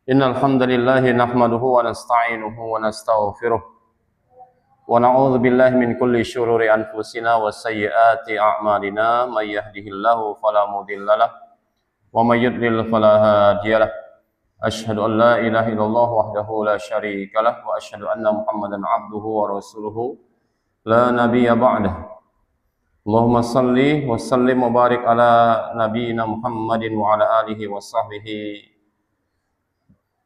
Innal hamdalillah nahmaduhu wa nasta'inuhu wa nastaghfiruh wa na'udzu billahi min kulli syururi anfusina wa sayyiati a'malina may yahdihillahu fala mudhillalah wa may yudlil fala hadiyalah. Asyhadu an la ilaha illallah wahdahu la syarikalah wa asyhadu anna Muhammadan 'abduhu wa rasuluhu la nabiyya ba'dah. Allahumma salli wa sallim wa barik ala nabiyyina Muhammadin wa ala alihi wa sahbihi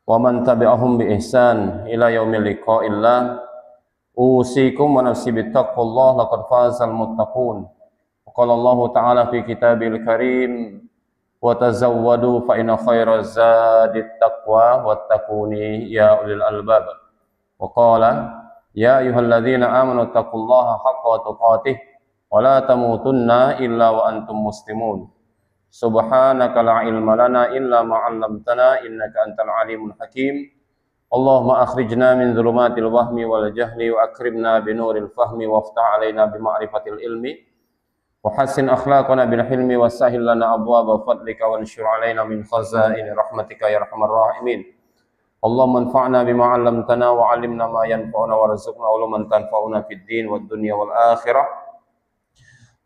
wa man tabi'ahum bi ihsan ila yaumil liqa'illah. Usikum wa nafsi bittaqwallah laqad fazal muttaqun. Qala Allah ta'ala fi kitabil karim wa tazawwadu fa inna khairaz zadit taqwa wattaquni ya ulil albab. Wa qala ya ayyuhalladzina amanu taqullaha haqqa tuqatih wa la tamutunna illa wa antum muslimun. Subhanaka la ilma lana illa ma 'allamtana innaka antal alimul hakim. Allahumma akhrijna min dhulumatil wahmi wal jahli wa akrimna bi nuril fahmi waftah 'alaina bi ma'rifatil ilmi wa hassin akhlaqana bil hilmi wa sahhil lana abwaaba fadlika wa anshur 'alaina min khazaini rahmatika ya arhamar rahimin. Allahumma anfa'na bima 'allamtana wa 'allimna ma yanfa'una warzuqna uluman tanfa'una fid din wad dunya wal akhirah.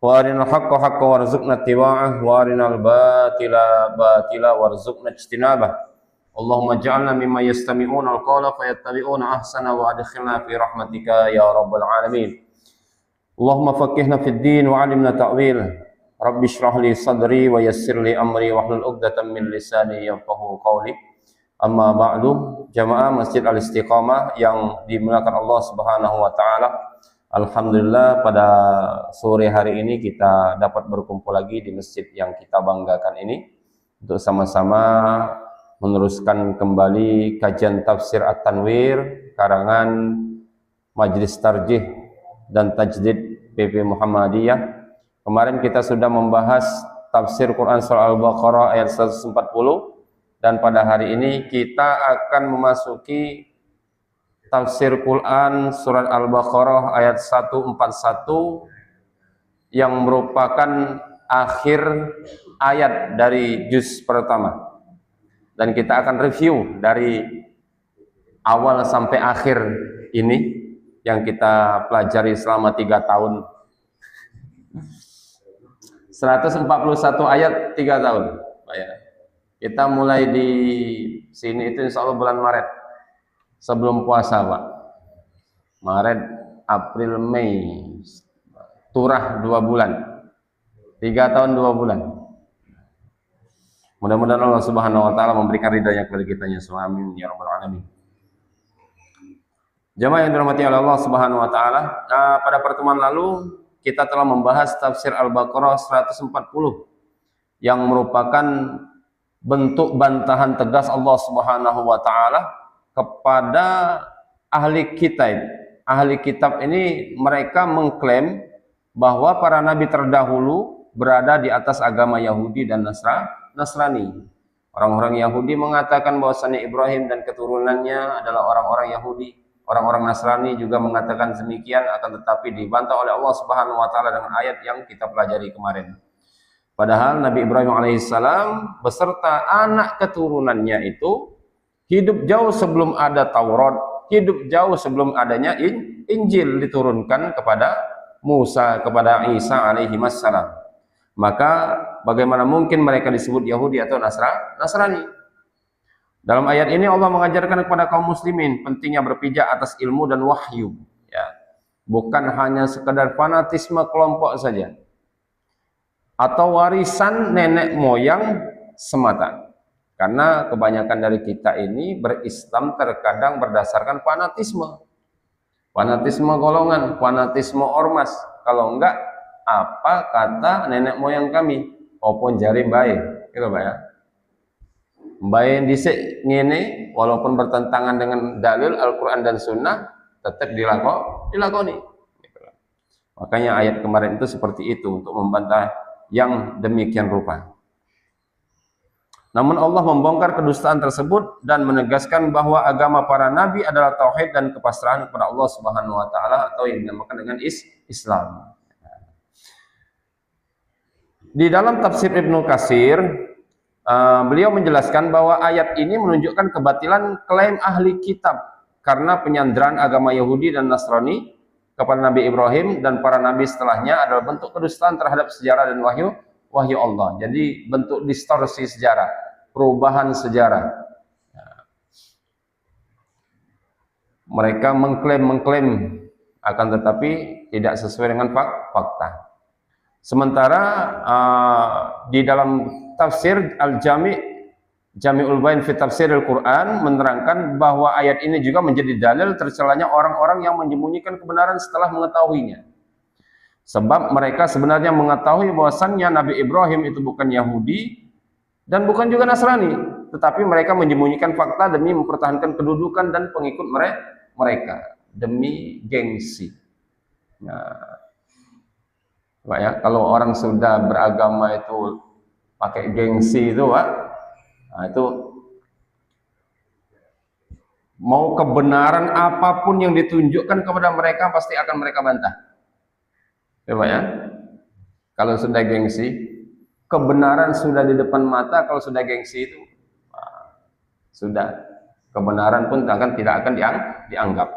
Wa arinal haqqa haqqan warzuqna ittiba'ah wa arinal batila batila warzuqna ijtinabah. Allahumma ij'alna mimman yastami'una al-qawla fayattabi'una ahsana wa adkhilna fi rahmatika ya rabbal alamin. Allahumma faqihna fid din wa 'allimna ta'wil. Rabbi shrah li sadri wa yassir li amri wahlul 'uqdatam min lisani yafqahu qawli. Amma ba'du, jamaah Masjid Al-Istiqamah yang dimuliakan Allah Subhanahu wa taala. Alhamdulillah pada sore hari ini kita dapat berkumpul lagi di masjid yang kita banggakan ini untuk sama-sama meneruskan kembali kajian tafsir At-Tanwir karangan Majelis Tarjih dan Tajdid PP Muhammadiyah. Kemarin kita sudah membahas tafsir Quran surah Al-Baqarah ayat 140 dan pada hari ini kita akan memasuki tafsir Quran surat Al-Baqarah ayat 141 yang merupakan akhir ayat dari juz pertama. Dan kita akan review dari awal sampai akhir ini yang kita pelajari selama 3 tahun. 141 ayat 3 tahun. Kita mulai di sini itu insya Allah bulan Maret. Sebelum puasa Pak, Maret, April, Mei, turah 2 bulan, 3 tahun 2 bulan. Mudah-mudahan Allah Subhanahu Wa Taala memberikan ridhanya kepada kita semua, amin ya rabbal alamin. Jamaah yang dirahmati oleh Allah Subhanahu Wa Taala, pada pertemuan lalu kita telah membahas tafsir Al-Baqarah 140 yang merupakan bentuk bantahan tegas Allah Subhanahu Wa Taala kepada ahli kitab ini. Mereka mengklaim bahwa para nabi terdahulu berada di atas agama Yahudi dan Nasrani. Orang-orang Yahudi mengatakan bahwasannya Ibrahim dan keturunannya adalah orang-orang Yahudi. Orang-orang Nasrani juga mengatakan demikian, akan tetapi dibantah oleh Allah Subhanahu wa taala dengan ayat yang kita pelajari kemarin. Padahal Nabi Ibrahim alaihissalam beserta anak keturunannya itu hidup jauh sebelum ada Taurat, hidup jauh sebelum adanya Injil diturunkan kepada Musa, kepada Isa alaihi wassalam. Maka bagaimana mungkin mereka disebut Yahudi atau Nasrani? Dalam ayat ini Allah mengajarkan kepada kaum muslimin pentingnya berpijak atas ilmu dan wahyu, ya. Bukan hanya sekedar fanatisme kelompok saja atau warisan nenek moyang semata. Karena kebanyakan dari kita ini berislam terkadang berdasarkan fanatisme. Fanatisme golongan, fanatisme ormas. Kalau enggak, apa kata nenek moyang kami? Opon jari baik, gitu Pak ya. Baik dhisik ngene, walaupun bertentangan dengan dalil Al-Quran dan Sunnah, tetap dilakoni. Makanya ayat kemarin itu seperti itu, untuk membantah yang demikian rupa. Namun Allah membongkar kedustaan tersebut dan menegaskan bahwa agama para nabi adalah tauhid dan kepasrahan kepada Allah Subhanahu wa taala atau yang dinamakan dengan Islam. Di dalam tafsir Ibnu Katsir Beliau menjelaskan bahwa ayat ini menunjukkan kebatilan klaim ahli kitab karena penyanderaan agama Yahudi dan Nasrani kepada Nabi Ibrahim dan para nabi setelahnya adalah bentuk kedustaan terhadap sejarah dan wahyu Allah. Jadi bentuk distorsi sejarah, perubahan sejarah. Mereka mengklaim akan tetapi tidak sesuai dengan fakta. Sementara di dalam tafsir Jami'ul Bayan fi Tafsir Al-Quran menerangkan bahwa ayat ini juga menjadi dalil tercelanya orang-orang yang menyembunyikan kebenaran setelah mengetahuinya. Sebab mereka sebenarnya mengetahui bahwasannya Nabi Ibrahim itu bukan Yahudi dan bukan juga Nasrani, tetapi mereka menyembunyikan fakta demi mempertahankan kedudukan dan pengikut mereka demi gengsi. Nah, Pak ya, kalau orang sudah beragama itu pakai gengsi itu, Pak, nah itu mau kebenaran apapun yang ditunjukkan kepada mereka pasti akan mereka bantah. Ya, Pak ya. Kalau sudah gengsi, kebenaran sudah di depan mata, kalau sudah gengsi itu sudah kebenaran pun tidak akan dianggap.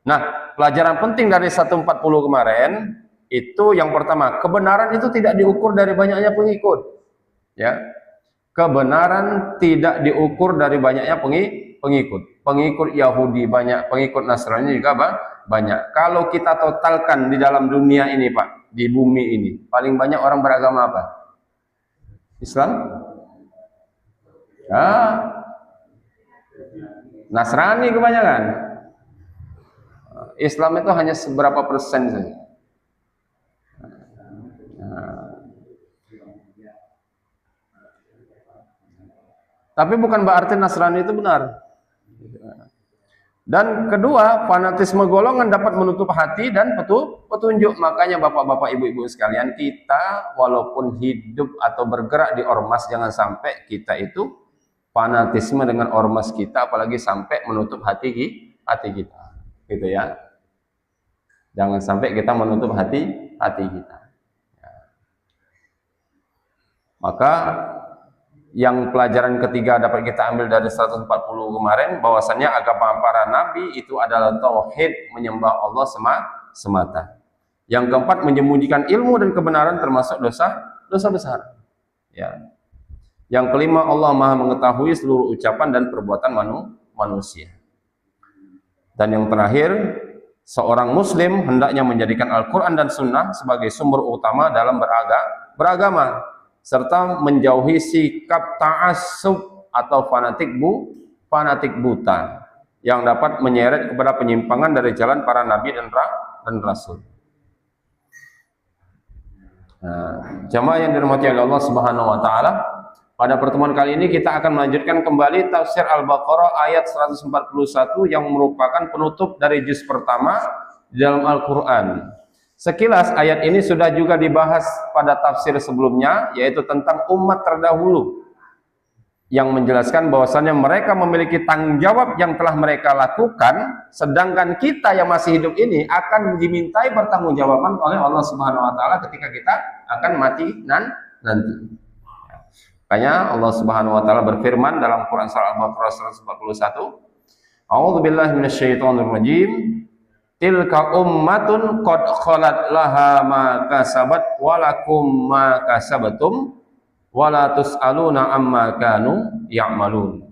Nah, pelajaran penting dari 140 kemarin itu yang pertama, kebenaran itu tidak diukur dari banyaknya pengikut. Ya. Kebenaran tidak diukur dari banyaknya pengikut. Pengikut Yahudi banyak, pengikut Nasrani juga banyak. Kalau kita totalkan di dalam dunia ini, Pak, di bumi ini, paling banyak orang beragama apa? Islam? Ya. Nasrani kebanyakan. Islam itu hanya seberapa persen saja. Tapi bukan berarti Nasrani itu benar. Dan kedua, fanatisme golongan dapat menutup hati dan petunjuk. Makanya bapak-bapak, ibu-ibu sekalian, kita walaupun hidup atau bergerak di ormas, jangan sampai kita itu fanatisme dengan ormas kita, apalagi sampai menutup hati kita. Gitu ya. Jangan sampai kita menutup hati kita. Ya. Maka yang pelajaran ketiga dapat kita ambil dari 140 kemarin, bahwasannya agama para nabi itu adalah tauhid, menyembah Allah semata. Yang keempat, menyembunyikan ilmu dan kebenaran termasuk dosa besar. Ya. Yang kelima, Allah Maha mengetahui seluruh ucapan dan perbuatan manusia. Dan yang terakhir, seorang muslim hendaknya menjadikan Al-Quran dan Sunnah sebagai sumber utama dalam beragama, serta menjauhi sikap ta'assub atau fanatik buta yang dapat menyeret kepada penyimpangan dari jalan para nabi dan rasul. Nah, jamaah yang dirahmati Allah Subhanahu wa taala, pada pertemuan kali ini kita akan melanjutkan kembali tafsir Al-Baqarah ayat 141 yang merupakan penutup dari juz pertama di dalam Al-Quran. Sekilas ayat ini sudah juga dibahas pada tafsir sebelumnya, yaitu tentang umat terdahulu yang menjelaskan bahwasannya mereka memiliki tanggung jawab yang telah mereka lakukan, sedangkan kita yang masih hidup ini akan dimintai pertanggungjawaban oleh Allah Subhanahu wa taala ketika kita akan mati nanti. Makanya Allah Subhanahu wa taala berfirman dalam Quran surah Al-Baqarah 141, A'udzubillahi minasyaitonirrajim. Tilka ummatun qad khalat laha ma kasabat walakum ma kasabatum wala tus'aluna amma kanu ya'malun.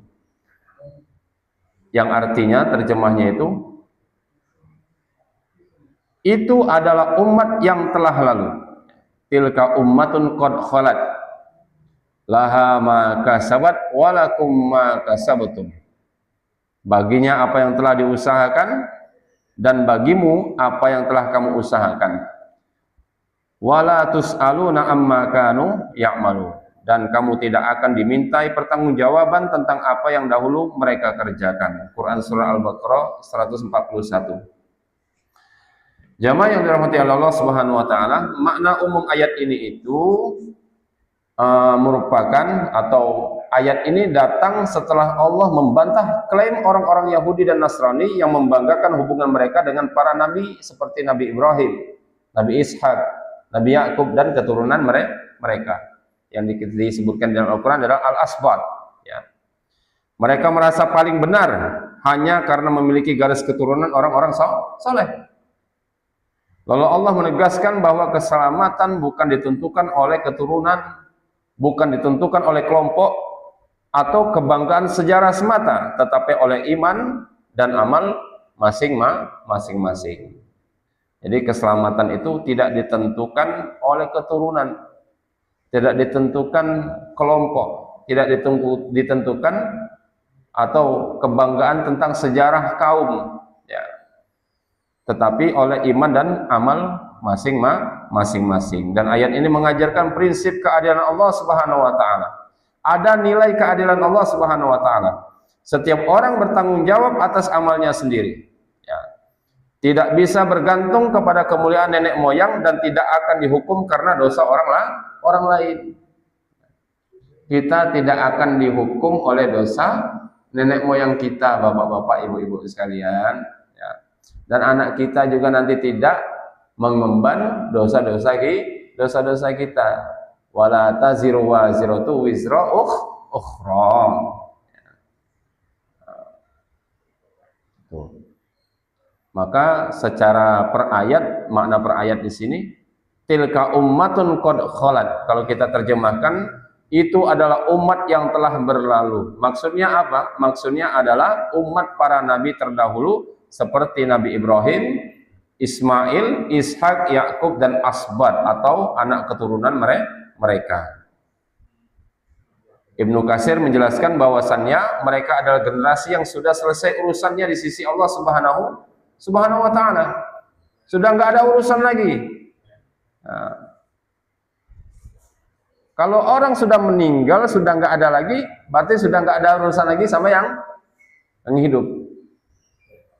Yang artinya, terjemahnya itu adalah umat yang telah lalu. Tilka ummatun qad khalat laha ma kasabat walakum ma kasabatum. Baginya apa yang telah diusahakan dan bagimu apa yang telah kamu usahakan. Wala tus'aluna amma kanu ya'malun. Dan kamu tidak akan dimintai pertanggungjawaban tentang apa yang dahulu mereka kerjakan. Quran surah Al-Baqarah 141. Jamaah yang dirahmati Allah Subhanahu wa taala, makna umum ayat ini itu merupakan, atau ayat ini datang setelah Allah membantah klaim orang-orang Yahudi dan Nasrani yang membanggakan hubungan mereka dengan para nabi seperti Nabi Ibrahim, Nabi Ishak, Nabi Yakub dan keturunan mereka. yang disebutkan dalam Al-Quran adalah al-asbat. Ya. Mereka merasa paling benar hanya karena memiliki garis keturunan orang-orang soleh. Lalu Allah menegaskan bahwa keselamatan bukan ditentukan oleh keturunan, bukan ditentukan oleh kelompok atau kebanggaan sejarah semata, tetapi oleh iman dan amal masing-masing. Jadi keselamatan itu tidak ditentukan oleh keturunan, tidak ditentukan kelompok, tidak ditentukan atau kebanggaan tentang sejarah kaum, ya, tetapi oleh iman dan amal masing-masing. Dan ayat ini mengajarkan prinsip keadilan Allah Subhanahu wa taala. Ada nilai keadilan Allah Subhanahu wa taala. Setiap orang bertanggung jawab atas amalnya sendiri. Ya. Tidak bisa bergantung kepada kemuliaan nenek moyang dan tidak akan dihukum karena dosa orang lain. Kita tidak akan dihukum oleh dosa nenek moyang kita, bapak-bapak, ibu-ibu sekalian. Ya. Dan anak kita juga nanti tidak mengemban dosa-dosa kita. Wala taziru waziratu wizra ukhra. Maka secara perayat, makna perayat di sini tilka ummatun qad khalat. Kalau kita terjemahkan, itu adalah umat yang telah berlalu. Maksudnya apa? Maksudnya adalah umat para nabi terdahulu seperti Nabi Ibrahim, Ismail, Ishak, Yakub dan Asbat atau anak keturunan mereka. Ibnu Katsir menjelaskan bahwasannya mereka adalah generasi yang sudah selesai urusannya di sisi Allah Subhanahu wa taala. Sudah nggak ada urusan lagi. Nah, kalau orang sudah meninggal, sudah nggak ada lagi, berarti sudah nggak ada urusan lagi sama yang hidup.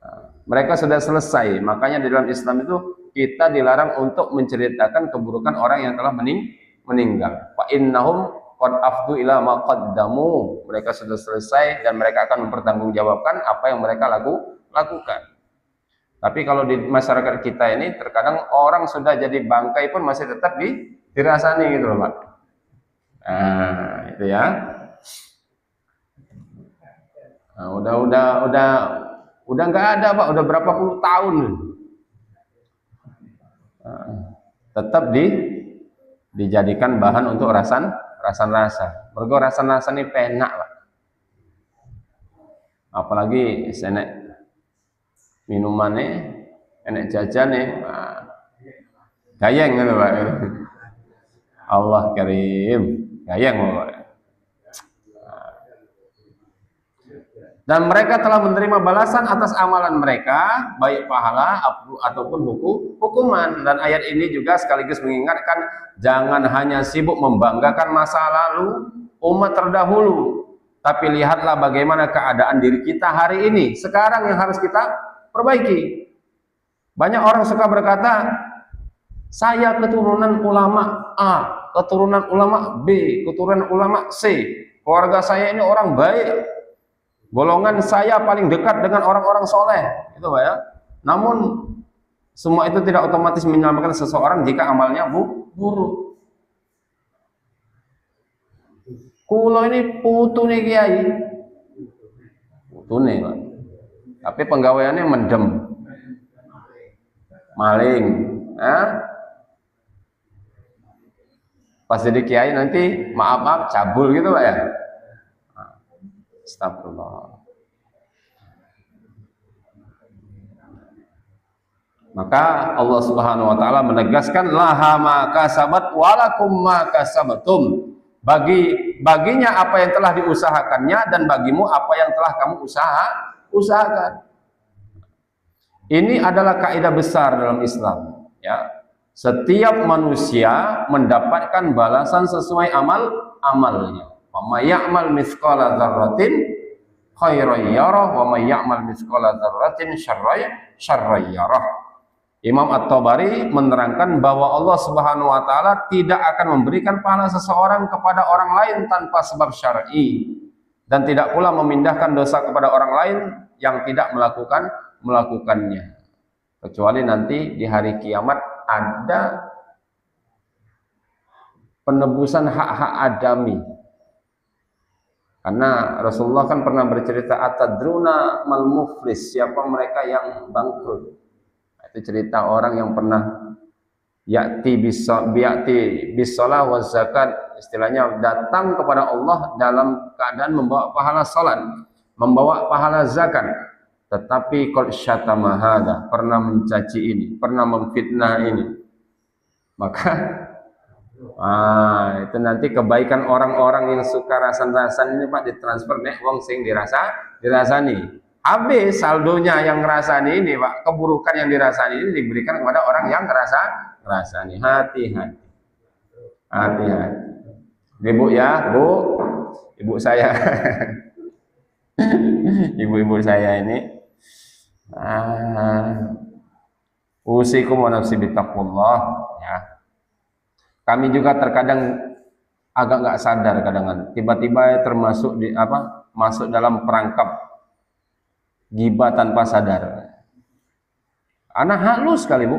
Nah, mereka sudah selesai. Makanya di dalam Islam itu kita dilarang untuk menceritakan keburukan orang yang telah meninggal. Fa innahum qad afdu ila ma qaddamu. Mereka sudah selesai dan mereka akan mempertanggungjawabkan apa yang mereka lakukan. Tapi kalau di masyarakat kita ini terkadang orang sudah jadi bangkai pun masih tetap dirasani gitu loh, Pak. Nah, itu ya. Nah, udah nggak ada, Pak. Udah berapa puluh tahun. Nah, tetap dijadikan bahan untuk rasa. Mergo rasa ini penak, Pak. Apalagi senek minumannya, enek jajannya, gayeng gitu, Pak. Allah karim, gayeng, Pak. Dan mereka telah menerima balasan atas amalan mereka, baik pahala ataupun hukuman. Dan ayat ini juga sekaligus mengingatkan, jangan hanya sibuk membanggakan masa lalu umat terdahulu, tapi lihatlah bagaimana keadaan diri kita hari ini, sekarang yang harus kita perbaiki. Banyak orang suka berkata, saya keturunan ulama A, keturunan ulama B, keturunan ulama C, keluarga saya ini orang baik, golongan saya paling dekat dengan orang-orang soleh, itu Pak ya. Namun semua itu tidak otomatis menyelamatkan seseorang jika amalnya buruk. Kulo ini putune kiai, putune Pak. Tapi penggawaiannya mendem, maling, pas jadi kiai nanti maaf cabul gitu Pak ya. Astagfirullah. Maka Allah Subhanahu wa taala menegaskan laha ma kasabat walakum ma kasabatum. Baginya apa yang telah diusahakannya dan bagimu apa yang telah kamu usahakan. Ini adalah kaidah besar dalam Islam, ya. Setiap manusia mendapatkan balasan sesuai amalnya. Wa may ya'mal mithqala dzarratin khairan yarah wa may ya'mal mithqala dzarratin syarran yarah. Imam At-Tabari menerangkan bahwa Allah Subhanahu wa taala tidak akan memberikan pahala seseorang kepada orang lain tanpa sebab syar'i dan tidak pula memindahkan dosa kepada orang lain yang tidak melakukannya, kecuali nanti di hari kiamat ada penebusan hak-hak adami. Karena Rasulullah kan pernah bercerita, atadruna mal muflis, siapa mereka yang bangkrut. Itu cerita orang yang pernah ya'ti bisalah wa zakat, istilahnya datang kepada Allah dalam keadaan membawa pahala salat, membawa pahala zakat, tetapi qad syatama hada, pernah mencaci ini, pernah memfitnah ini. Maka itu nanti kebaikan orang-orang yang suka rasan-rasan ini Pak ditransfer nek wong sing dirasani. Habis saldonya yang ngerasani ini Pak, keburukan yang dirasani ini diberikan kepada orang yang ngerasani. Hati-hati. Hati-hati. Ibu ya, Bu. Ibu saya. Ibu-ibu saya ini usikum wa nafsi bittaqullah ya. Kami juga terkadang agak nggak sadar kadang-kadang tiba-tiba termasuk masuk dalam perangkap ghibah tanpa sadar. Anak halus sekali Bu.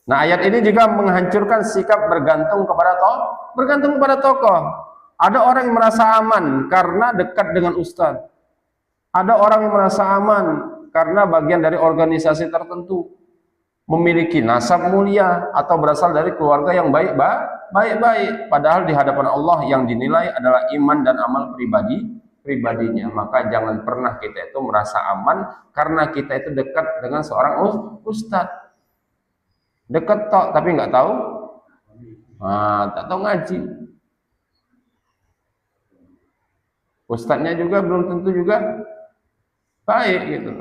Nah, ayat ini juga menghancurkan sikap bergantung kepada tokoh. Ada orang yang merasa aman karena dekat dengan ustadz. Ada orang yang merasa aman karena bagian dari organisasi tertentu, memiliki nasab mulia atau berasal dari keluarga yang baik-baik. Padahal di hadapan Allah yang dinilai adalah iman dan amal pribadinya. Maka jangan pernah kita itu merasa aman karena kita itu dekat dengan seorang ustadz. Dekat tok tapi nggak tahu, tak tahu ngaji. Ustadznya juga belum tentu juga baik gitu.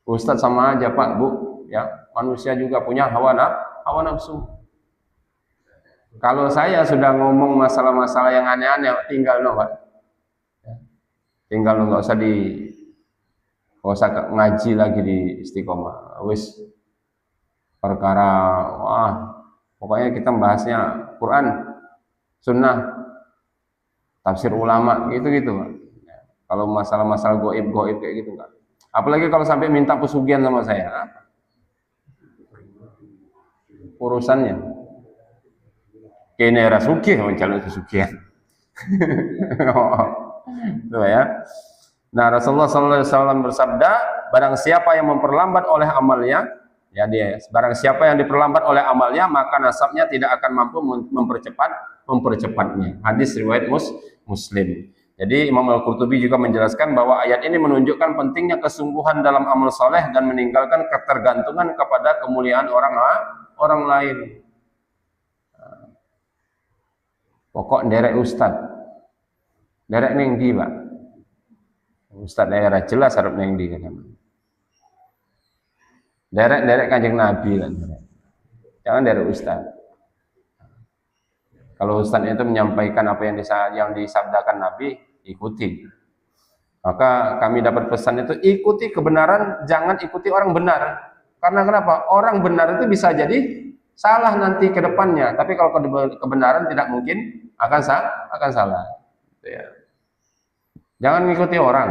Ustadz sama aja Pak Bu, ya manusia juga punya hawa nafsu. Kalau saya sudah ngomong masalah-masalah yang aneh-aneh, tinggal Pak. Tinggal nggak usah ngaji lagi di Istiqomah. Wis perkara pokoknya kita membahasnya Quran, Sunnah, tafsir ulama gitu Pak. Kalau masalah-masalah goib kayak gitu kan. Apalagi kalau sampai minta pesugihan sama saya, urusannya kene rasuki mencalon pesugihan. Tuh ya. Nah, Rasulullah SAW bersabda, barang siapa yang memperlambat oleh amalnya, ya barang siapa yang diperlambat oleh amalnya, maka nasabnya tidak akan mampu mempercepatnya. Hadis riwayat Muslim. Jadi Imam Al-Qurtubi juga menjelaskan bahwa ayat ini menunjukkan pentingnya kesungguhan dalam amal soleh dan meninggalkan ketergantungan kepada kemuliaan orang lain. Pokok derek ustad, derek neng di Pak. Ustad daerah jelas harap neng di kan. Derek Kanjeng Nabi kan. Jangan derek ustad. Kalau ustaz itu menyampaikan apa yang disabdakan Nabi, ikuti. Maka kami dapat pesan itu, ikuti kebenaran, jangan ikuti orang benar. Karena kenapa? Orang benar itu bisa jadi salah nanti ke depannya. Tapi kalau kebenaran tidak mungkin akan salah. Jangan mengikuti orang.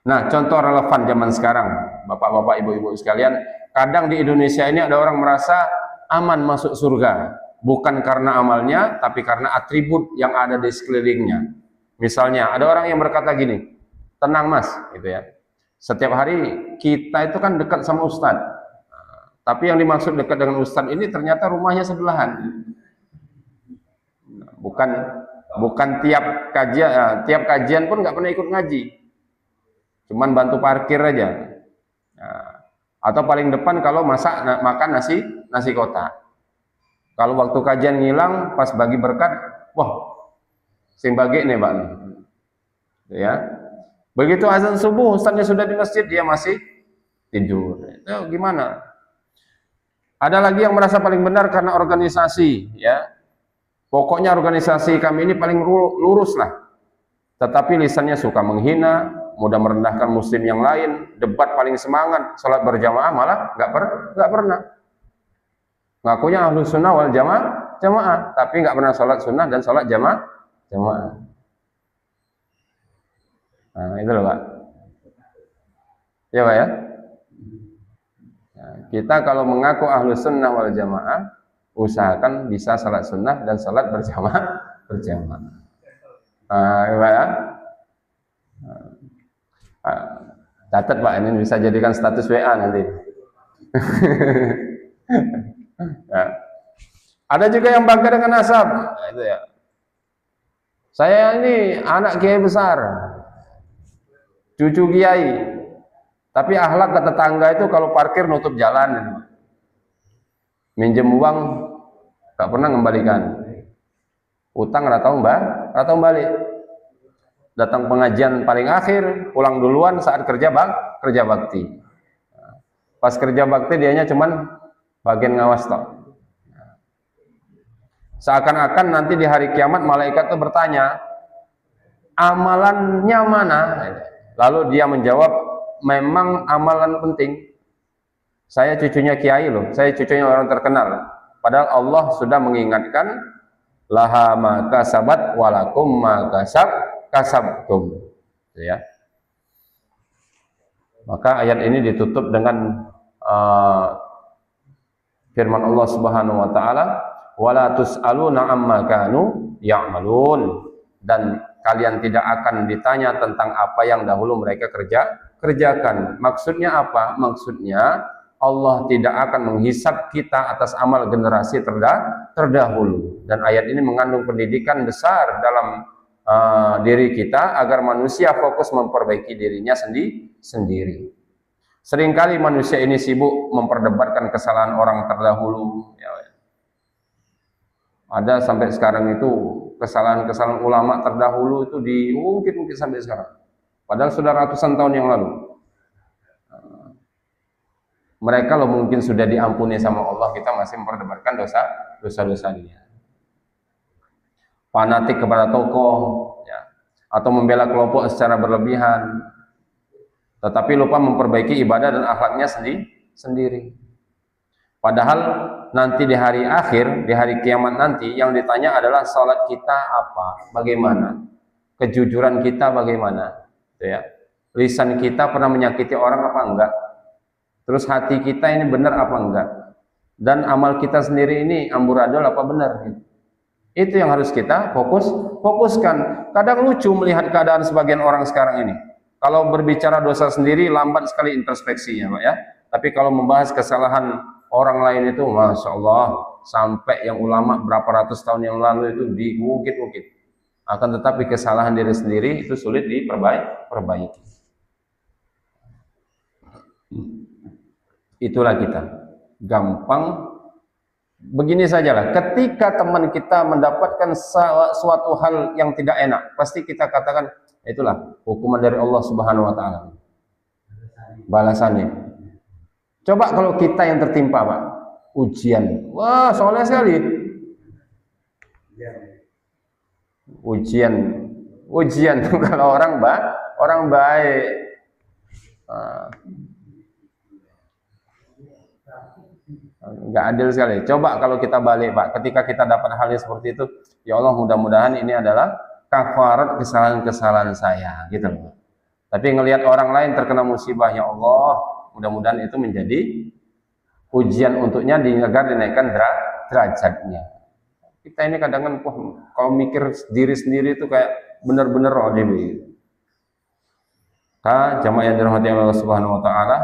Nah, contoh relevan zaman sekarang, bapak-bapak, ibu-ibu sekalian, kadang di Indonesia ini ada orang merasa aman masuk surga. Bukan karena amalnya, tapi karena atribut yang ada di sekelilingnya. Misalnya, ada orang yang berkata gini, tenang mas, gitu ya. Setiap hari kita itu kan dekat sama ustadz. Tapi yang dimaksud dekat dengan ustadz ini ternyata rumahnya sebelahan. Bukan tiap kajian pun nggak pernah ikut ngaji. Cuman bantu parkir aja. Atau paling depan kalau makan nasi kotak. Kalau waktu kajian ngilang, pas bagi berkat, wah, sing bagi nih Pak. Ya. Begitu azan subuh, ustaznya sudah di masjid, dia masih tidur. Itu gimana? Ada lagi yang merasa paling benar karena organisasi, ya. Pokoknya organisasi kami ini paling lurus lah. Tetapi lisannya suka menghina, mudah merendahkan muslim yang lain, debat paling semangat, sholat berjamaah malah nggak pernah. Ngakunya ahlu sunnah wal jamaah, tapi nggak pernah sholat sunnah dan sholat jamaah. Nah, itu loh Pak. Ya Pak ya. Nah, kita kalau mengaku ahlu sunnah wal jamaah, usahakan bisa salat sunnah dan salat berjamaah. Ya. Catat Pak, ini bisa jadikan status WA nanti. Ya. Ada juga yang bangga dengan nasab, itu ya. Saya ini anak kiai besar, cucu kiai, tapi akhlak ke tetangga itu kalau parkir nutup jalan, minjem uang gak pernah ngembalikan, utang ratau balik, datang pengajian paling akhir, pulang duluan saat kerja bakti. Pas kerja bakti dianya cuman bagian ngawas toh. Seakan-akan nanti di hari kiamat malaikat itu bertanya, amalannya mana? Lalu dia menjawab, memang amalan penting. Saya cucunya kiai loh, saya cucunya orang terkenal. Padahal Allah sudah mengingatkan, laha ma kasabat walakum ma kasabtum. Ya. Maka ayat ini ditutup dengan firman Allah Subhanahu wa taala, wala tus'aluna amma kanu ya'malun, dan kalian tidak akan ditanya tentang apa yang dahulu mereka kerjakan. Maksudnya apa? Maksudnya Allah tidak akan menghisab kita atas amal generasi terdahulu. Dan ayat ini mengandung pendidikan besar dalam diri kita agar manusia fokus memperbaiki dirinya sendiri. Seringkali manusia ini sibuk memperdebatkan kesalahan orang terdahulu. Ada sampai sekarang itu kesalahan-kesalahan ulama terdahulu itu diungkit-ungkit sampai sekarang. Padahal sudah ratusan tahun yang lalu. Mereka loh mungkin sudah diampuni sama Allah, kita masih memperdebatkan dosa-dosa dia. Fanatik kepada tokoh, ya, atau membela kelompok secara berlebihan, tetapi lupa memperbaiki ibadah dan akhlaknya sendiri. Padahal nanti di hari akhir, di hari kiamat nanti, yang ditanya adalah salat kita apa, bagaimana, kejujuran kita bagaimana, ya. Lisan kita pernah menyakiti orang apa enggak, terus hati kita ini benar apa enggak, dan amal kita sendiri ini amburadul apa benar, gitu. Itu yang harus kita fokuskan. Kadang lucu melihat keadaan sebagian orang sekarang ini. Kalau berbicara dosa sendiri lambat sekali introspeksinya, Pak ya. Tapi kalau membahas kesalahan orang lain itu, masya Allah, sampai yang ulama berapa ratus tahun yang lalu itu diungkit-ungkit. Akan tetapi kesalahan diri sendiri itu sulit diperbaiki. Itulah kita. Gampang. Begini sajalah. Ketika teman kita mendapatkan suatu hal yang tidak enak, pasti kita katakan, itulah hukuman dari Allah Subhanahu wa taala. Balasannya. Coba kalau kita yang tertimpa, Pak, ujian, wah soleh sekali. Ujian tuh kalau orang baik. Nggak adil sekali. Coba kalau kita balik, Pak, ketika kita dapat hal yang seperti itu, ya Allah, mudah-mudahan ini adalah kafarat kesalahan-kesalahan saya, gitu loh. Tapi ngelihat orang lain terkena musibah, ya Allah, mudah-mudahan itu menjadi ujian untuknya agar dinaikkan derajatnya. Kita ini kadang-kadang kalau mikir diri sendiri itu kayak benar-benar ODB. Jamaah yang dirahmati Allah Subhanahu wa taala,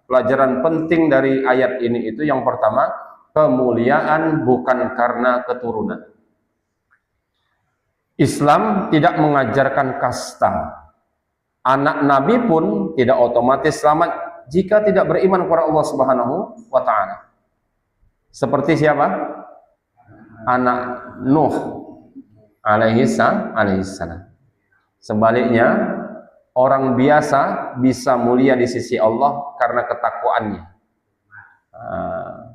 pelajaran penting dari ayat ini itu yang pertama, kemuliaan bukan karena keturunan. Islam tidak mengajarkan kasta. Anak Nabi pun tidak otomatis selamat jika tidak beriman kepada Allah Subhanahu wa taala. Seperti siapa? Anak Nuh alaihi salam. Sebaliknya, orang biasa bisa mulia di sisi Allah karena ketakwaannya.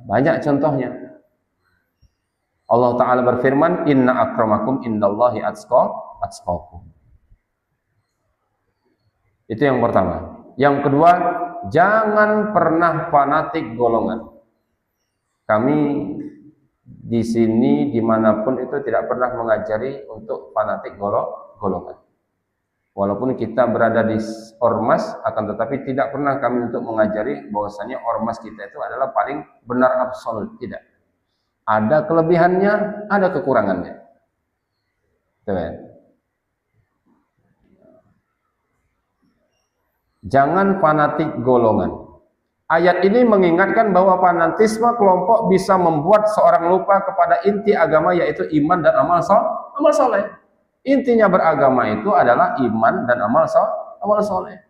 Banyak contohnya. Allah Ta'ala berfirman, inna akramakum indallahi atqakum. Itu yang pertama. Yang kedua, jangan pernah fanatik golongan. Kami di sini dimanapun itu tidak pernah mengajari untuk fanatik golongan. Walaupun kita berada di ormas, akan tetapi tidak pernah kami untuk mengajari bahwasanya ormas kita itu adalah paling benar absolut. Tidak. Ada kelebihannya, ada kekurangannya. Tuh. Jangan fanatik golongan. Ayat ini mengingatkan bahwa fanatisme kelompok bisa membuat seorang lupa kepada inti agama, yaitu iman dan amal soleh. Intinya beragama itu adalah iman dan amal soleh.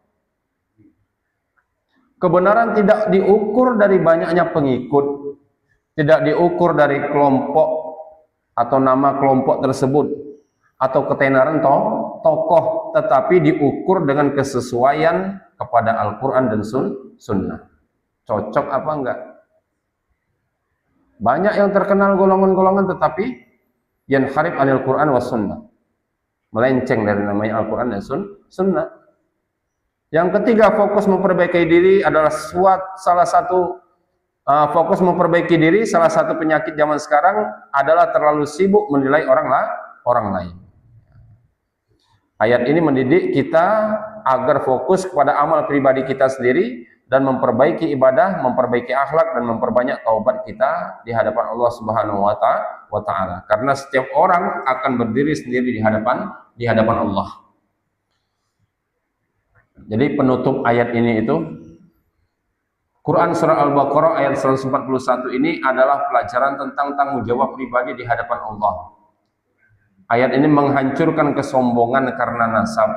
Kebenaran tidak diukur dari banyaknya pengikut, tidak diukur dari kelompok atau nama kelompok tersebut, atau ketenaran tokoh, tetapi diukur dengan kesesuaian kepada Al-Quran dan Sunnah. Cocok apa enggak? Banyak yang terkenal golongan-golongan tetapi yanharif anil Quran was Sunnah, melenceng dari namanya Al-Quran dan Sunnah. Yang ketiga, fokus memperbaiki diri adalah salah satu fokus memperbaiki diri. Salah satu penyakit zaman sekarang adalah terlalu sibuk menilai orang lain. Ayat ini mendidik kita agar fokus kepada amal pribadi kita sendiri dan memperbaiki ibadah, memperbaiki akhlak, dan memperbanyak taubat kita di hadapan Allah Subhanahu wa Ta'ala. Karena setiap orang akan berdiri sendiri di hadapan Allah. Jadi penutup ayat ini itu Quran surah Al-Baqarah ayat 141 ini adalah pelajaran tentang tanggung jawab pribadi di hadapan Allah. Ayat ini menghancurkan kesombongan karena nasab,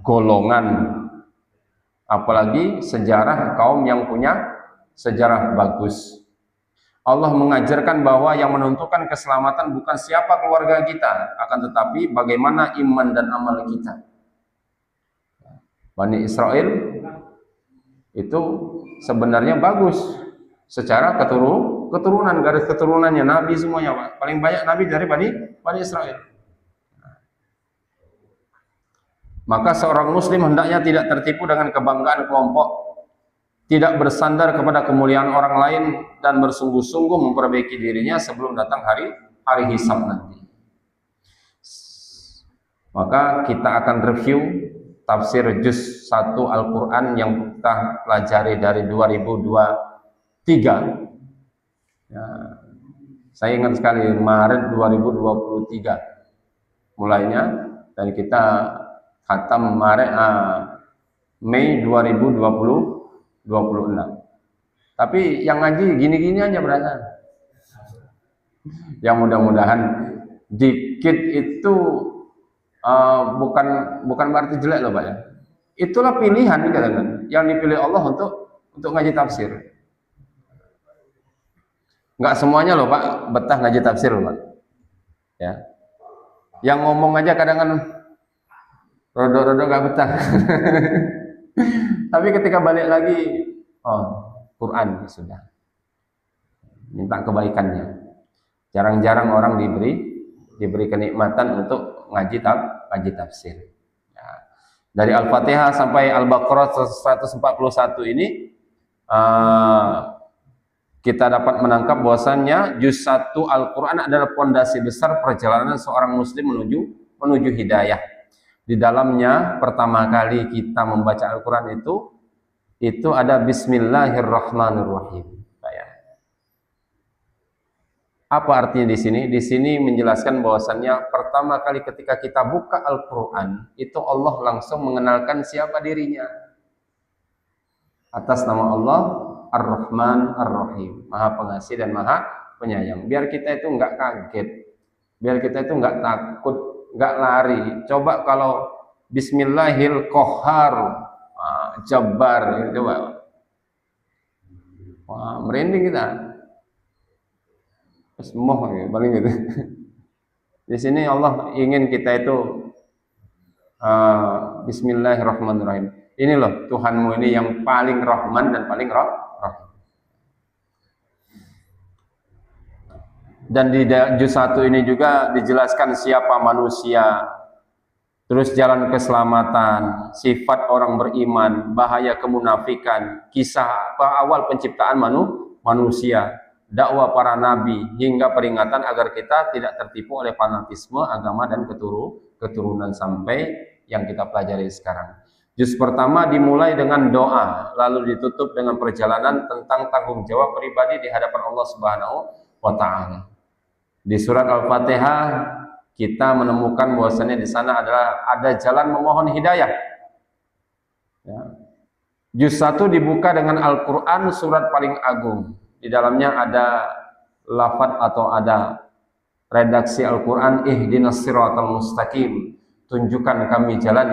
golongan, apalagi sejarah kaum yang punya sejarah bagus. Allah mengajarkan bahwa yang menentukan keselamatan bukan siapa keluarga kita, akan tetapi bagaimana iman dan amal kita. Bani Israel itu sebenarnya bagus secara keturunan, garis keturunannya nabi semuanya, paling banyak nabi dari Bani Israel. Maka seorang muslim hendaknya tidak tertipu dengan kebanggaan kelompok, tidak bersandar kepada kemuliaan orang lain, dan bersungguh-sungguh memperbaiki dirinya sebelum datang hari hisab nanti. Maka kita akan review tafsir juz 1 Al-Quran yang kita pelajari dari 2023. Ya, saya ingat sekali Maret 2023 mulainya, dan kita khatam Mei 2026. Tapi yang ngaji gini-gini aja berasa. Yang mudah-mudahan dikit itu bukan berarti jelek loh Pak ya. Itulah pilihan kan, yang dipilih Allah untuk ngaji tafsir. Enggak semuanya loh Pak betah ngaji tafsir loh Pak. Ya. Yang ngomong aja kadang-kadang rodo-rodo gak betah. Tapi ketika balik lagi, Quran sudah minta kebaikannya. Jarang-jarang orang diberi kenikmatan untuk ngaji tafsir. Ya. Dari Al-Fatihah sampai Al-Baqarah 141 ini kita dapat menangkap bahwasannya juz 1 Al-Quran adalah pondasi besar perjalanan seorang muslim menuju hidayah. Di dalamnya pertama kali kita membaca Al-Quran itu ada Bismillahirrahmanirrahim. Apa artinya di sini? Di sini menjelaskan bahwasannya pertama kali ketika kita buka Al-Quran itu Allah langsung mengenalkan siapa dirinya. Atas nama Allah Ar-Rahman Ar-Rahim, Maha Pengasih dan Maha Penyayang. Biar kita itu nggak kaget, biar kita itu nggak takut, nggak lari. Coba kalau Bismillahil Qahhar, Jabbar, coba, wah, merinding kita. Semoh ya, paling gitu. Di sini Allah ingin kita itu Bismillahirrahmanirrahim. Ini loh Tuhanmu ini yang paling Rahman dan paling Rahim. Dan di juz 1 ini juga dijelaskan siapa manusia, terus jalan keselamatan, sifat orang beriman, bahaya kemunafikan, kisah awal penciptaan manusia, dakwah para nabi, hingga peringatan agar kita tidak tertipu oleh fanatisme agama dan keturunan sampai yang kita pelajari sekarang. Juz pertama dimulai dengan doa, lalu ditutup dengan perjalanan tentang tanggung jawab pribadi di hadapan Allah Subhanahu wa Ta'ala. Di surat Al-Fatihah kita menemukan bahwasannya di sana adalah ada jalan memohon hidayah. Ya. Juz 1 dibuka dengan Al-Quran, surat paling agung. Di dalamnya ada lafaz atau ada redaksi Al-Quran, ihdinas siratal mustaqim, tunjukkan kami jalan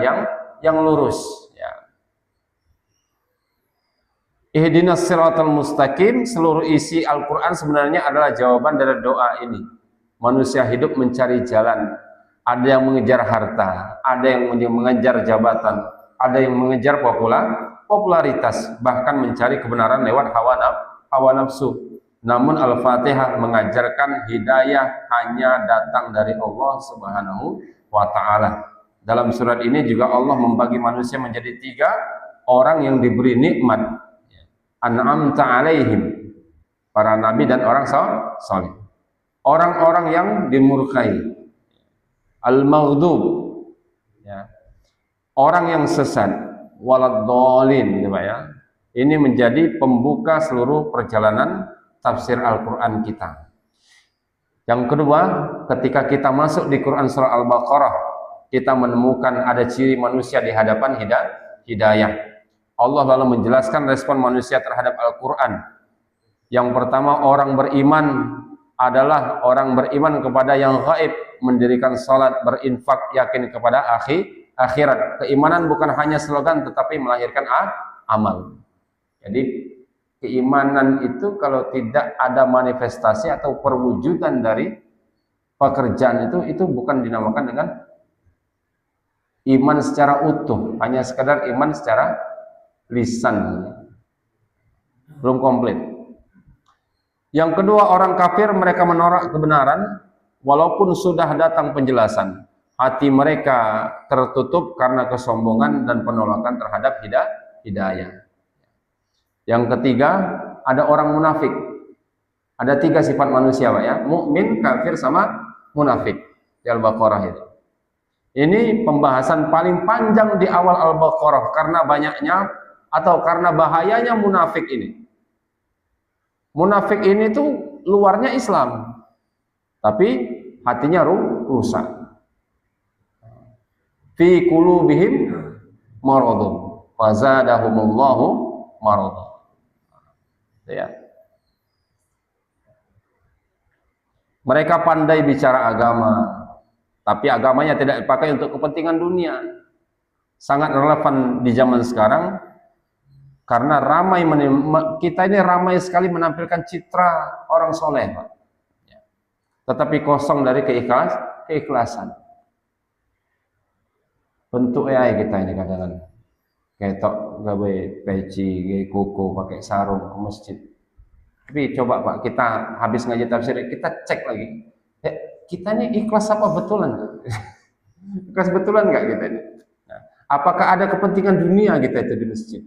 yang lurus. Ya. Ihdinas siratal mustaqim, seluruh isi Al-Quran sebenarnya adalah jawaban dari doa ini. Manusia hidup mencari jalan, ada yang mengejar harta, ada yang mengejar jabatan, ada yang mengejar popularitas, bahkan mencari kebenaran lewat hawa nafsu. Namun Al-Fatihah mengajarkan hidayah hanya datang dari Allah Subhanahu wa Ta'ala. Dalam surat ini juga Allah membagi manusia menjadi 3 orang yang diberi nikmat. An'amta alaihim, para nabi dan orang saleh. Orang-orang yang dimurkai, al-maghdub, ya. Orang yang sesat, waladhdallin, ya. Ini menjadi pembuka seluruh perjalanan tafsir Al-Quran kita. Yang kedua, ketika kita masuk di Quran surah Al-Baqarah, kita menemukan ada ciri manusia di hadapan hidayah. Allah lalu menjelaskan respon manusia terhadap Al-Quran. Yang pertama, orang beriman adalah orang beriman kepada yang gaib, mendirikan salat, berinfak, yakin kepada akhirat. Keimanan bukan hanya slogan tetapi melahirkan amal. Jadi keimanan itu kalau tidak ada manifestasi atau perwujudan dari pekerjaan itu bukan dinamakan dengan iman secara utuh, hanya sekedar iman secara lisan, belum komplit. Yang kedua, orang kafir mereka menolak kebenaran walaupun sudah datang penjelasan. Hati mereka tertutup karena kesombongan dan penolakan terhadap hidayah. Yang ketiga, ada orang munafik. Ada 3 sifat manusia, Pak, ya. Mukmin, kafir, sama munafik di Al-Baqarah itu. Ini pembahasan paling panjang di awal Al-Baqarah karena banyaknya atau karena bahayanya munafik ini. Munafik ini tuh luarnya Islam, tapi hatinya rusak. Fi qulubihim maradun, fazadahumullahu maradun. Ya. Mereka pandai bicara agama, tapi agamanya tidak dipakai untuk kepentingan dunia. Sangat relevan di zaman sekarang karena kita ini ramai sekali menampilkan citra orang soleh, Pak. Tetapi kosong dari keikhlasan. Bentuk AI kita ini kadang-kadang ketok gawe peci, gawe koko, pakai sarung ke masjid. Tapi coba, Pak, kita habis ngaji tafsir, kita cek lagi. Kita ini ikhlas apa betulan? Ikhlas betulan nggak kita ini? Nah, apakah ada kepentingan dunia kita itu di masjid?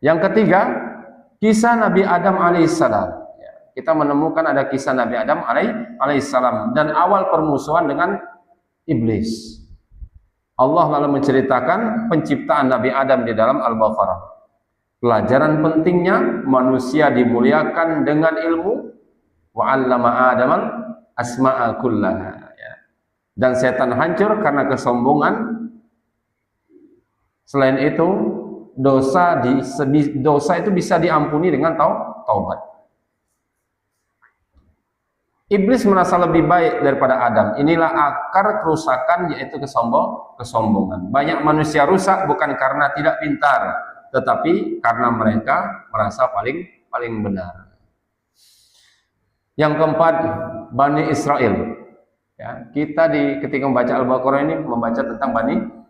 Yang ketiga, kisah Nabi Adam alaihissalam. Kita menemukan ada kisah Nabi Adam alaihissalam dan awal permusuhan dengan iblis. Allah lalu menceritakan penciptaan Nabi Adam di dalam Al-Baqarah. Pelajaran pentingnya, manusia dimuliakan dengan ilmu. Wa 'allama Adamal asma'a kullaha. Dan setan hancur karena kesombongan. Selain itu, dosa itu bisa diampuni dengan taubat. Iblis merasa lebih baik daripada Adam. Inilah akar kerusakan, yaitu kesombongan. Banyak manusia rusak bukan karena tidak pintar, tetapi karena mereka merasa paling benar. Yang keempat, Bani Israel. Ya, kita ketika membaca Al-Baqarah ini membaca tentang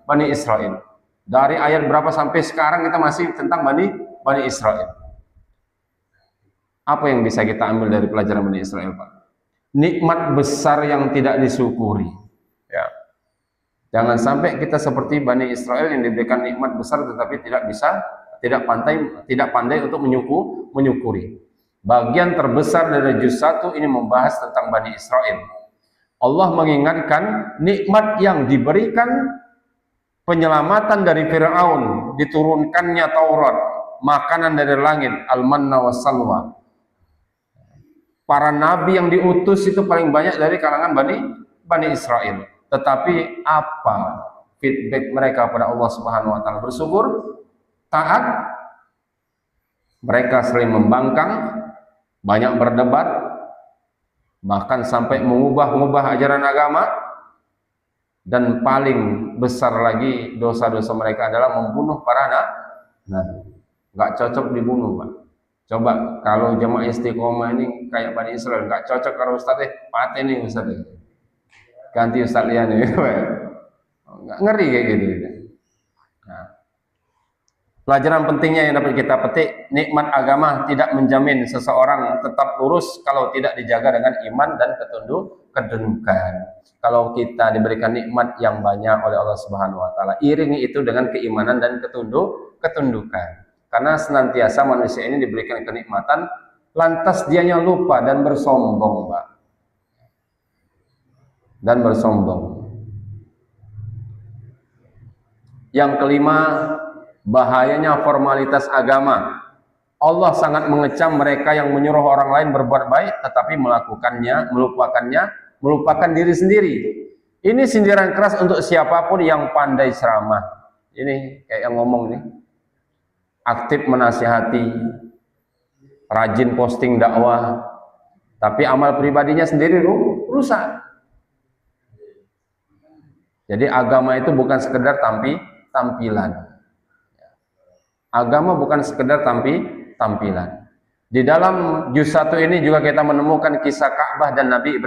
Bani Israel. Dari ayat berapa sampai sekarang kita masih tentang Bani Israel. Apa yang bisa kita ambil dari pelajaran Bani Israel, Pak? Nikmat besar yang tidak disyukuri. Ya. Jangan sampai kita seperti Bani Israel yang diberikan nikmat besar tetapi tidak pandai untuk menyukuri. Bagian terbesar dari juz 1 ini membahas tentang Bani Israel. Allah mengingatkan nikmat yang diberikan, penyelamatan dari Fir'aun, diturunkannya Taurat, makanan dari langit, al-manna was-salwa. Para nabi yang diutus itu paling banyak dari kalangan Bani Israel. Tetapi apa feedback mereka pada Allah Subhanahu wa taala? Bersyukur, taat, mereka sering membangkang, banyak berdebat, bahkan sampai mengubah-ubah ajaran agama, dan paling besar lagi dosa-dosa mereka adalah membunuh para nabi. Nggak cocok dibunuh, Pak. Coba kalau jemaah istiqomah ini kayak Bani Israel, nggak cocok kalau Ustadz mati nih Ustadz, ganti Ustadz lian nih. Nggak ngeri kayak gitu. Nah, pelajaran pentingnya yang dapat kita petik, nikmat agama tidak menjamin seseorang tetap lurus kalau tidak dijaga dengan iman dan ketundukan. Kalau kita diberikan nikmat yang banyak oleh Allah Subhanahu wa taala, iringi itu dengan keimanan dan ketundukan. Karena senantiasa manusia ini diberikan kenikmatan, lantas dianya lupa dan bersombong, Pak. Dan bersombong. Yang kelima, bahayanya formalitas agama. Allah sangat mengecam mereka yang menyuruh orang lain berbuat baik tetapi melupakan diri sendiri. Ini sindiran keras untuk siapapun yang pandai ceramah. Ini kayak yang ngomong nih. Aktif menasihati, rajin posting dakwah, tapi amal pribadinya sendiri rusak. Jadi agama itu bukan sekedar tampilan. Agama bukan sekedar tampilan. Di dalam juz 1 ini juga kita menemukan kisah Ka'bah dan Nabi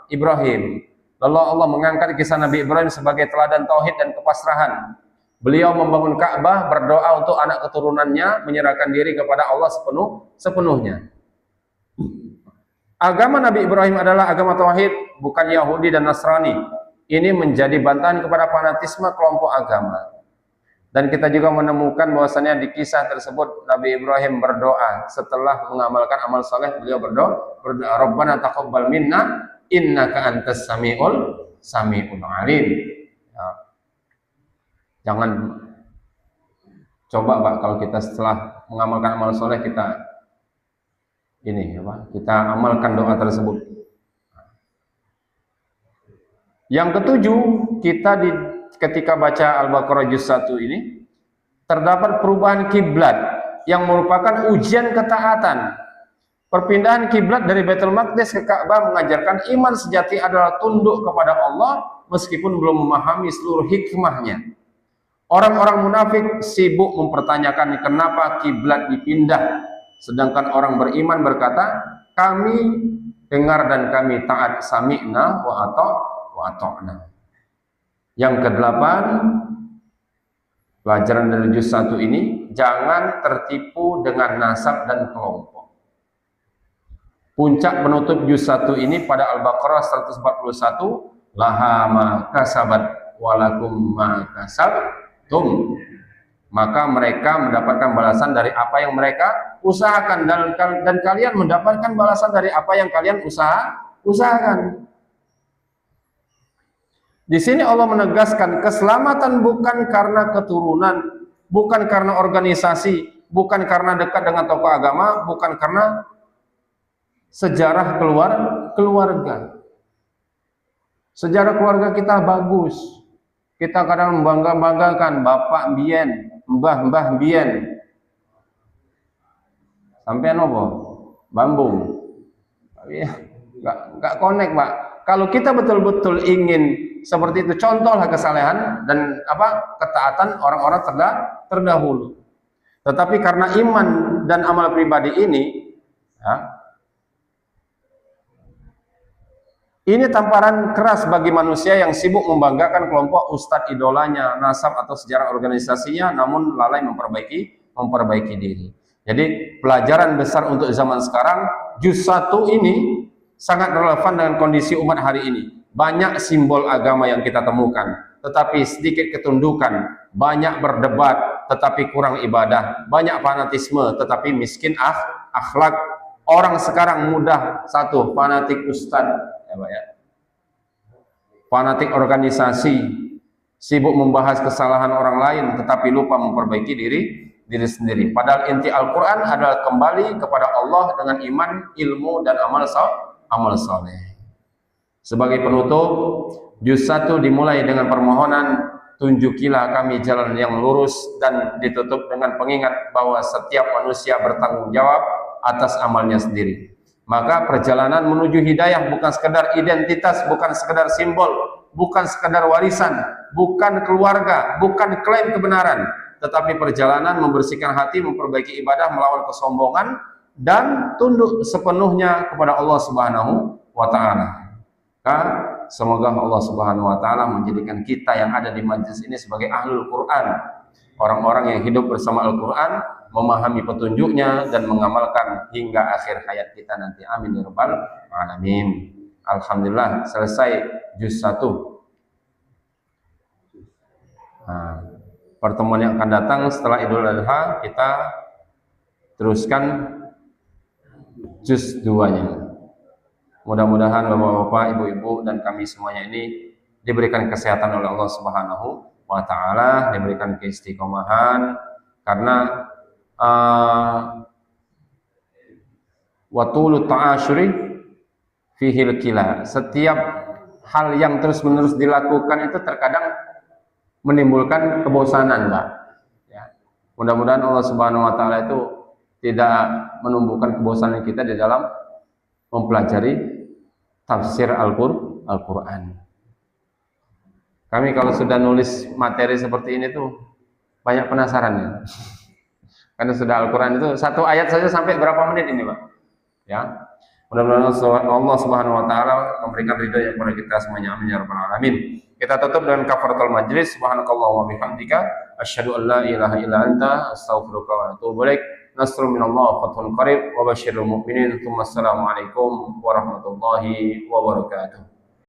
Ibrahim. Lalu Allah mengangkat kisah Nabi Ibrahim sebagai teladan tauhid dan kepasrahan. Beliau membangun Ka'bah, berdoa untuk anak keturunannya, menyerahkan diri kepada Allah sepenuhnya. Agama Nabi Ibrahim adalah agama tauhid, bukan Yahudi dan Nasrani. Ini menjadi bantahan kepada fanatisme kelompok agama. Dan kita juga menemukan bahwasannya di kisah tersebut Nabi Ibrahim berdoa setelah mengamalkan amal saleh, beliau berdoa, Rabbana taqabbal minna innaka antas samiul alim. Ya. Jangan coba Pak, kalau kita setelah mengamalkan amal soleh kita amalkan doa tersebut. Yang ketujuh, ketika baca Al-Baqarah juz 1 ini terdapat perubahan kiblat yang merupakan ujian ketaatan. Perpindahan kiblat dari Baitul Maqdis ke Ka'bah mengajarkan iman sejati adalah tunduk kepada Allah meskipun belum memahami seluruh hikmahnya. Orang-orang munafik sibuk mempertanyakan kenapa kiblat dipindah, sedangkan orang beriman berkata, kami dengar dan kami taat, sami'na wa ata'na. Yang kedelapan, pelajaran dari juz 1 ini, jangan tertipu dengan nasab dan kelompok. Puncak penutup juz 1 ini pada Al-Baqarah 141, laha ma kasabat walakum ma kasabtum. Maka mereka mendapatkan balasan dari apa yang mereka usahakan, dan kalian mendapatkan balasan dari apa yang kalian usahakan. Di sini Allah menegaskan keselamatan bukan karena keturunan, bukan karena organisasi, bukan karena dekat dengan tokoh agama, bukan karena sejarah keluarga. Sejarah keluarga kita bagus. Kita kadang membanggakan bapak mbien, mbah mbien. Sampai nopo? Bambung. Tapi enggak connect, Pak. Kalau kita betul-betul ingin seperti itu, contohlah kesalehan dan ketaatan orang-orang terdahulu. Tetapi karena iman dan amal pribadi ini, ini tamparan keras bagi manusia yang sibuk membanggakan kelompok ustadz idolanya, nasab atau sejarah organisasinya, namun lalai memperbaiki diri. Jadi pelajaran besar untuk zaman sekarang, juz 1 ini sangat relevan dengan kondisi umat hari ini. Banyak simbol agama yang kita temukan, tetapi sedikit ketundukan, banyak berdebat, tetapi kurang ibadah, banyak fanatisme, tetapi miskin akhlak. Orang sekarang mudah fanatik ustadz, ya Pak ya. fanatik organisasi, sibuk membahas kesalahan orang lain tetapi lupa memperbaiki diri sendiri. Padahal inti Al-Quran adalah kembali kepada Allah dengan iman, ilmu, dan amal saleh. Sebagai penutup, juz 1 dimulai dengan permohonan, tunjukilah kami jalan yang lurus, dan ditutup dengan pengingat bahwa setiap manusia bertanggung jawab atas amalnya sendiri. Maka perjalanan menuju hidayah bukan sekedar identitas, bukan sekedar simbol, bukan sekedar warisan, bukan keluarga, bukan klaim kebenaran, tetapi perjalanan membersihkan hati, memperbaiki ibadah, melawan kesombongan, dan tunduk sepenuhnya kepada Allah Subhanahu wa Ta'ala. Semoga Allah Subhanahu wa Ta'ala menjadikan kita yang ada di majelis ini sebagai ahlul Quran, orang-orang yang hidup bersama Al-Quran, memahami petunjuknya dan mengamalkan hingga akhir hayat kita nanti. Amin ya rabbal alamin. Alhamdulillah, selesai juz 1. Nah, pertemuan yang akan datang setelah Idul Adha kita teruskan juz 2-nya. Mudah-mudahan bapak-bapak, ibu-ibu, dan kami semuanya ini diberikan kesehatan oleh Allah Subhanahu wa Ta'ala, diberikan keistiqomahan, karena watul ta'asyuri fihil kila. Setiap hal yang terus-menerus dilakukan itu terkadang menimbulkan kebosanan, Pak. Ya. Mudah-mudahan Allah Subhanahu wa Ta'ala itu tidak menumbuhkan kebosanan kita di dalam mempelajari tafsir Al-Quran. Kami kalau sudah nulis materi seperti ini tuh banyak penasaran ya. Karena sudah Al-Quran itu satu ayat saja sampai berapa menit ini, Pak? Ya. Mudah-mudahan Allah Subhanahu wa Ta'ala memberikan ridho yang kepada kita semuanya. Amin ya rabbal alamin. Kita tutup dengan kafaratul majlis. Subhanakallahumma wa bihamdika asyhadu an la ilaha illa anta astaghfiruka wa atubu ilaik. Nasrun minallah fathun qarib wa basyiril mu'minin. Assalamualaikum warahmatullahi wabarakatuh.